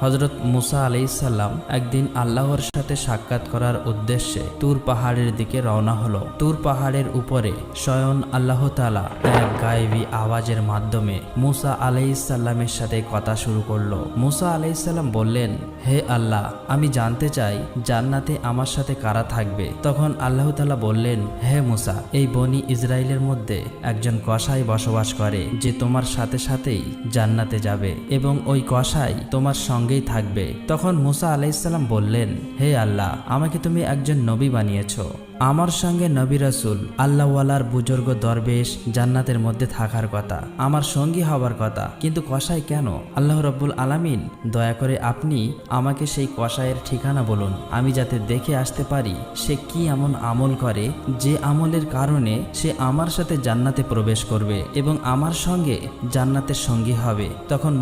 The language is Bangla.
হযরত মুসা আলাইহিসসালাম একদিন আল্লাহর সাথে সাক্ষাৎ করার উদ্দেশ্যে তুর পাহাড়ের দিকে রওনা হলো। তুর পাহাড়ের উপরে স্বয়ং আল্লাহ তাআলা এক গায়েবী আওয়াজের মাধ্যমে মুসা আলাইহিসসালামের সাথে কথা শুরু করলো। মুসা আলাইহিসসালাম বললেন, হে আল্লাহ, আমি জানতে চাই জান্নাতে আমার সাথে কারা থাকবে। তখন আল্লাহ তাআলা বললেন, হে মুসা, এই বনি ইসরাইলের মধ্যে একজন কসাই বসবাস করে, যে তোমার সাথে সাথেই জান্নাতে যাবে এবং ওই কসাই তোমার সঙ্গেই থাকবে। তখন মুসা আলাইহিসসালাম বললেন, হে আল্লাহ, আমাকে তুমি একজন নবী বানিয়েছো, আমার সঙ্গে নবী রাসূল আল্লাহওয়ালার বুজুর্গ দরবেশ জান্নাতের মধ্যে থাকার কথা, আমার সঙ্গী হবার কথা, কিন্তু কসাই কেন? আল্লাহ রাব্বুল আলামিন, দয়া করে আপনি আমাকে সেই কসাইয়ের ঠিকানা বলুন, আমি যাতে দেখে আসতে পারি সে কি এমন আমল করে যে আমলের কারণে সে আমার সাথে জান্নাতে প্রবেশ করবে এবং আমার সঙ্গে জান্নাতের সঙ্গী হবে। তখন